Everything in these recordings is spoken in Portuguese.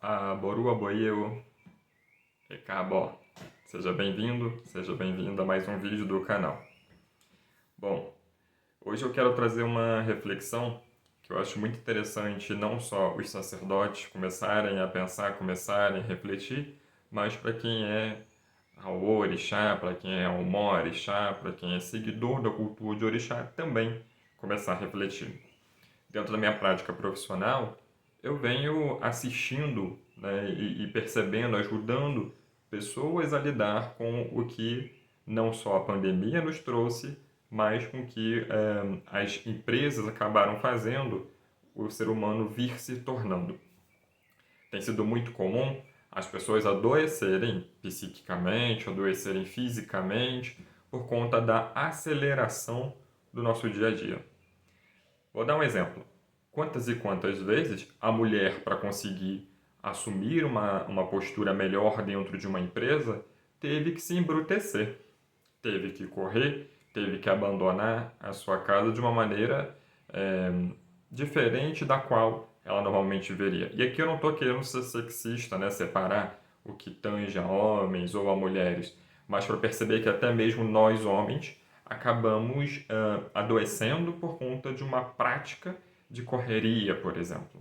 Aboru Aboieu, Recabo. Seja bem-vindo, seja bem-vinda a mais um vídeo do canal. Bom, hoje eu quero trazer uma reflexão que eu acho muito interessante, não só os sacerdotes começarem a pensar, começarem a refletir, mas para quem é ao orixá, para quem é ao mó-orixá, para quem é seguidor da cultura de orixá, também começar a refletir. Dentro da minha prática profissional, eu venho assistindo, né, e percebendo, ajudando pessoas a lidar com o que não só a pandemia nos trouxe, mas com que as empresas acabaram fazendo o ser humano vir se tornando. Tem sido muito comum as pessoas adoecerem psiquicamente, adoecerem fisicamente, por conta da aceleração do nosso dia a dia. Vou dar um exemplo. Quantas e quantas vezes a mulher, para conseguir assumir uma postura melhor dentro de uma empresa, teve que se embrutecer, teve que correr, teve que abandonar a sua casa de uma maneira é, diferente da qual ela normalmente veria. E aqui eu não estou querendo ser sexista, né, separar o que tange a homens ou a mulheres, mas para perceber que até mesmo nós homens acabamos adoecendo por conta de uma prática de correria, por exemplo,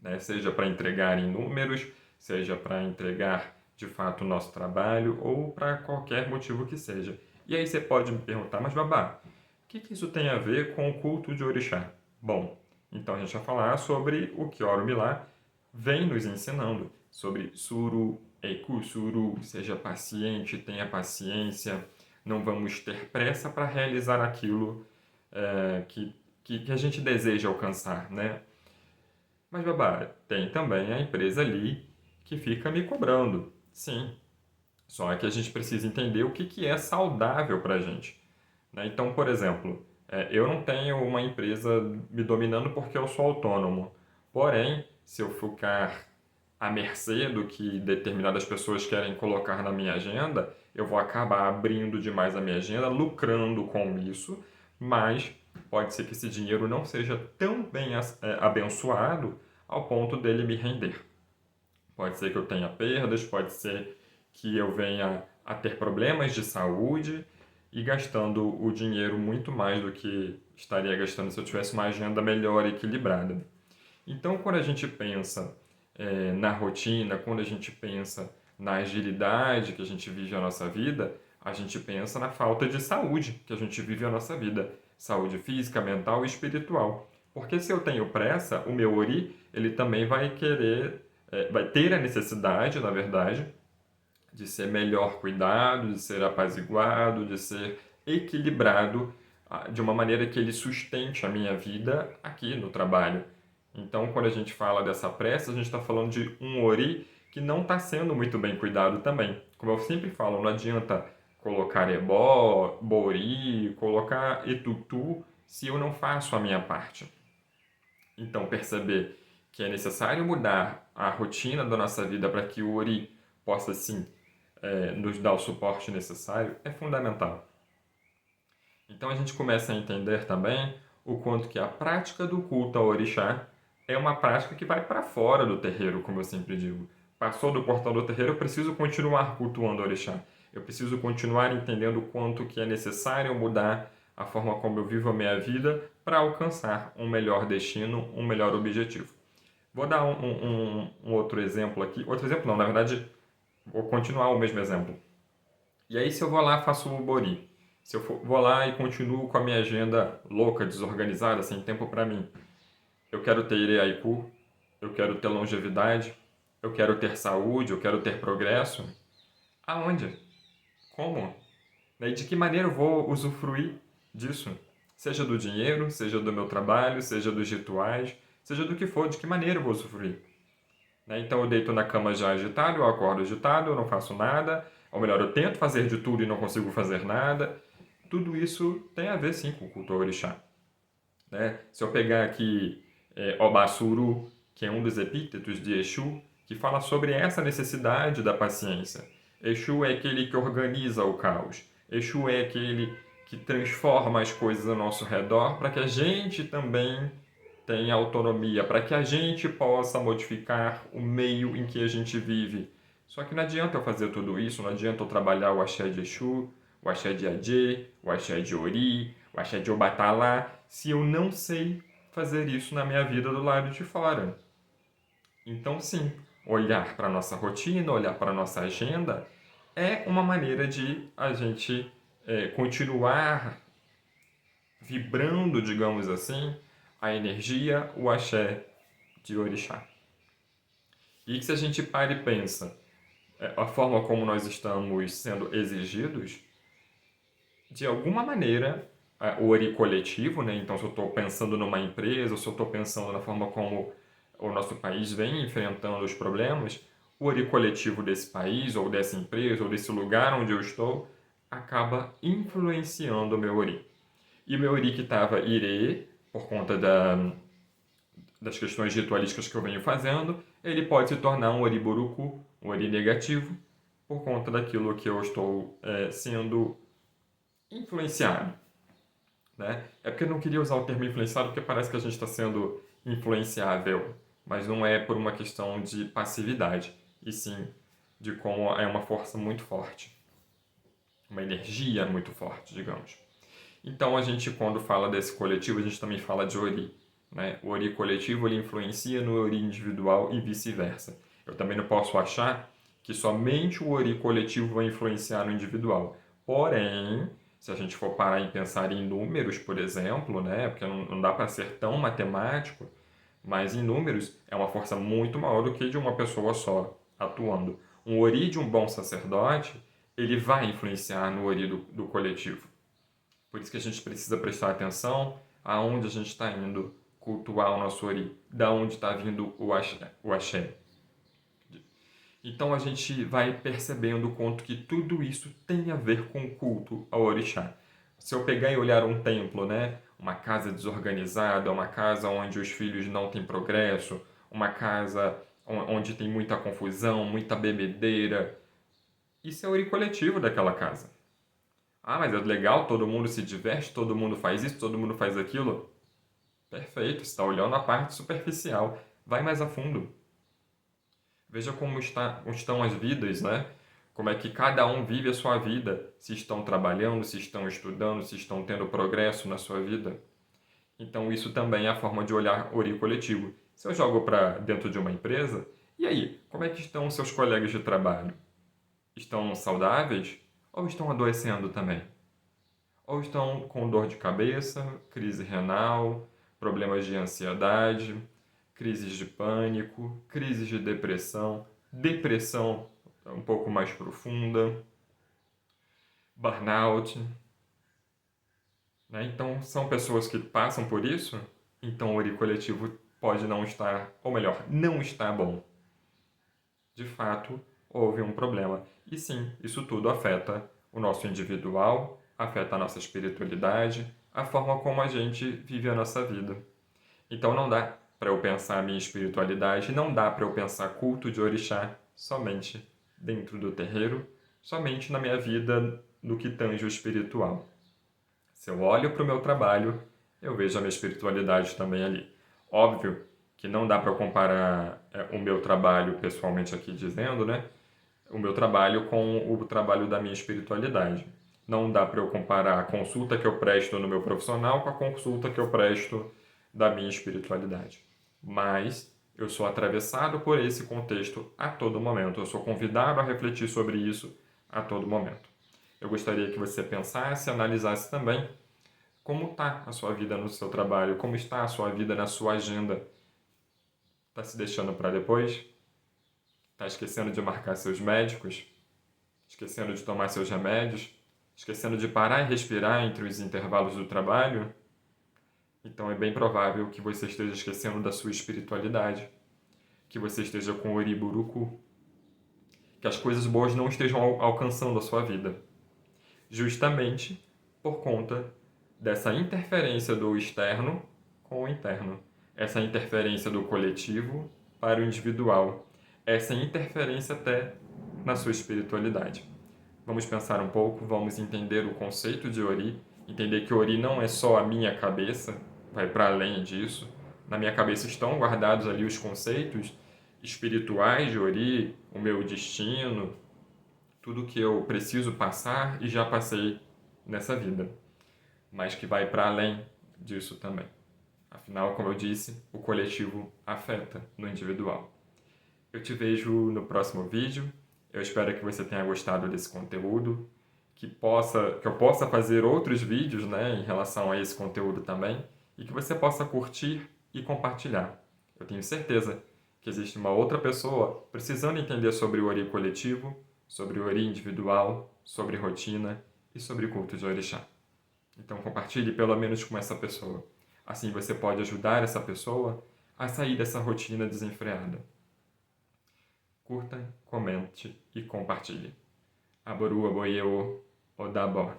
né? Seja para entregar em números, seja para entregar de fato o nosso trabalho ou para qualquer motivo que seja. E aí você pode me perguntar, mas babá, o que isso tem a ver com o culto de orixá? Bom, então a gente vai falar sobre o que Orumilá vem nos ensinando, sobre Suru, Eiku Suru, seja paciente, tenha paciência, não vamos ter pressa para realizar aquilo que a gente deseja alcançar, né? Mas, babá, tem também a empresa ali que fica me cobrando. Sim, só que a gente precisa entender o que é saudável para a gente, né? Então, por exemplo, eu não tenho uma empresa me dominando porque eu sou autônomo. Porém, se eu ficar à mercê do que determinadas pessoas querem colocar na minha agenda, eu vou acabar abrindo demais a minha agenda, lucrando com isso, mas pode ser que esse dinheiro não seja tão bem abençoado ao ponto dele me render. Pode ser que eu tenha perdas, pode ser que eu venha a ter problemas de saúde e gastando o dinheiro muito mais do que estaria gastando se eu tivesse uma agenda melhor equilibrada. Então, quando a gente pensa na rotina, quando a gente pensa na agilidade que a gente vive a nossa vida, a gente pensa na falta de saúde que a gente vive a nossa vida, saúde física, mental e espiritual. Porque se eu tenho pressa, o meu ori, ele também vai querer, vai ter a necessidade, na verdade, de ser melhor cuidado, de ser apaziguado, de ser equilibrado de uma maneira que ele sustente a minha vida aqui no trabalho. Então, quando a gente fala dessa pressa, a gente está falando de um ori que não está sendo muito bem cuidado também. Como eu sempre falo, não adianta colocar ebó, bori, colocar etutu se eu não faço a minha parte. Então, perceber que é necessário mudar a rotina da nossa vida para que o ori possa, sim, nos dar o suporte necessário é fundamental. Então a gente começa a entender também o quanto que a prática do culto ao orixá é uma prática que vai para fora do terreiro, como eu sempre digo. Passou do portão do terreiro, eu preciso continuar cultuando o orixá. Eu preciso continuar entendendo o quanto que é necessário mudar a forma como eu vivo a minha vida para alcançar um melhor destino, um melhor objetivo. Vou dar um outro exemplo aqui. Outro exemplo não, na verdade, vou continuar o mesmo exemplo. E aí, se eu vou lá, faço o bori. Se eu vou lá e continuo com a minha agenda louca, desorganizada, sem tempo para mim, eu quero ter Ireaiku, eu quero ter longevidade, eu quero ter saúde, eu quero ter progresso. Aonde? Como? E de que maneira eu vou usufruir disso? Seja do dinheiro, seja do meu trabalho, seja dos rituais, seja do que for, de que maneira eu vou usufruir? Então eu deito na cama já agitado, eu acordo agitado, eu não faço nada, ou melhor, eu tento fazer de tudo e não consigo fazer nada. Tudo isso tem a ver sim com o culto ao orixá. Né? Se eu pegar aqui Obassuru, que é um dos epítetos de Exu, que fala sobre essa necessidade da paciência. Exu é aquele que organiza o caos. Exu é aquele que transforma as coisas ao nosso redor para que a gente também tem autonomia para que a gente possa modificar o meio em que a gente vive. Só que não adianta eu fazer tudo isso, não adianta eu trabalhar o axé de Exu, o axé de Adê, o axé de Ori, o axé de Obatalá, se eu não sei fazer isso na minha vida do lado de fora. Então, sim, olhar para a nossa rotina, olhar para a nossa agenda é uma maneira de a gente continuar vibrando, digamos assim, a energia, o axé de Orixá. E que se a gente para e pensa a forma como nós estamos sendo exigidos, de alguma maneira, o Ori coletivo, né? Então, se eu estou pensando numa empresa, ou se eu estou pensando na forma como o nosso país vem enfrentando os problemas, o Ori coletivo desse país, ou dessa empresa, ou desse lugar onde eu estou, acaba influenciando o meu Ori. E o meu Ori que estava Ire, por conta das questões ritualísticas que eu venho fazendo, ele pode se tornar um Ori Buruku, um Ori negativo, por conta daquilo que eu estou sendo influenciado. Né? É porque eu não queria usar o termo influenciado porque parece que a gente está sendo influenciável, mas não é por uma questão de passividade, e sim de como é uma força muito forte, uma energia muito forte, digamos. Então a gente, quando fala desse coletivo, a gente também fala de Ori. Né? O Ori coletivo ele influencia no Ori individual e vice-versa. Eu também não posso achar que somente o Ori coletivo vai influenciar no individual. Porém, se a gente for parar e pensar em números, por exemplo, né? Porque não dá para ser tão matemático, mas em números é uma força muito maior do que de uma pessoa só atuando. Um Ori de um bom sacerdote, ele vai influenciar no Ori do coletivo. Por isso que a gente precisa prestar atenção aonde a gente está indo cultuar o nosso Ori, da onde está vindo o axé. Então a gente vai percebendo o quanto que tudo isso tem a ver com o culto ao orixá. Se eu pegar e olhar um templo, né, uma casa desorganizada, uma casa onde os filhos não têm progresso, uma casa onde tem muita confusão, muita bebedeira, isso é o ori coletivo daquela casa. Ah, mas é legal, todo mundo se diverte, todo mundo faz isso, todo mundo faz aquilo. Perfeito, você está olhando a parte superficial. Vai mais a fundo. Veja como estão as vidas, né? Como é que cada um vive a sua vida. Se estão trabalhando, se estão estudando, se estão tendo progresso na sua vida. Então isso também é a forma de olhar Ori coletivo. Se eu jogo para dentro de uma empresa, e aí, como é que estão os seus colegas de trabalho? Estão saudáveis ou estão adoecendo também? Ou estão com dor de cabeça, crise renal, problemas de ansiedade, crises de pânico, crises de depressão, depressão um pouco mais profunda, burnout. Né? Então, são pessoas que passam por isso, então o ori coletivo pode não estar, ou melhor, não está bom. De fato, houve um problema. E sim, isso tudo afeta o nosso individual, afeta a nossa espiritualidade, a forma como a gente vive a nossa vida. Então não dá para eu pensar a minha espiritualidade, não dá para eu pensar culto de orixá somente dentro do terreiro, somente na minha vida no que tange o espiritual. Se eu olho para o meu trabalho, eu vejo a minha espiritualidade também ali. Óbvio que não dá para eu comparar o meu trabalho, pessoalmente aqui dizendo, né? O meu trabalho com o trabalho da minha espiritualidade. Não dá para eu comparar a consulta que eu presto no meu profissional com a consulta que eu presto da minha espiritualidade. Mas eu sou atravessado por esse contexto a todo momento. Eu sou convidado a refletir sobre isso a todo momento. Eu gostaria que você pensasse e analisasse também como está a sua vida no seu trabalho, como está a sua vida na sua agenda. Está se deixando para depois? Está esquecendo de marcar seus médicos? Esquecendo de tomar seus remédios? Esquecendo de parar e respirar entre os intervalos do trabalho? Então é bem provável que você esteja esquecendo da sua espiritualidade, que você esteja com oriburuku, que as coisas boas não estejam alcançando a sua vida, justamente por conta dessa interferência do externo com o interno, essa interferência do coletivo para o individual, essa interferência até na sua espiritualidade. Vamos pensar um pouco, vamos entender o conceito de Ori, entender que Ori não é só a minha cabeça, vai para além disso, na minha cabeça estão guardados ali os conceitos espirituais de Ori, o meu destino, tudo que eu preciso passar e já passei nessa vida, mas que vai para além disso também. Afinal, como eu disse, o coletivo afeta no individual. Eu te vejo no próximo vídeo. Eu espero que você tenha gostado desse conteúdo, que eu possa fazer outros vídeos, né, em relação a esse conteúdo também, e que você possa curtir e compartilhar. Eu tenho certeza que existe uma outra pessoa precisando entender sobre o Ori coletivo, sobre o Ori individual, sobre rotina e sobre culto de orixá. Então compartilhe pelo menos com essa pessoa. Assim você pode ajudar essa pessoa a sair dessa rotina desenfreada. Curta, comente e compartilhe. Aboru, aboieu, odabó.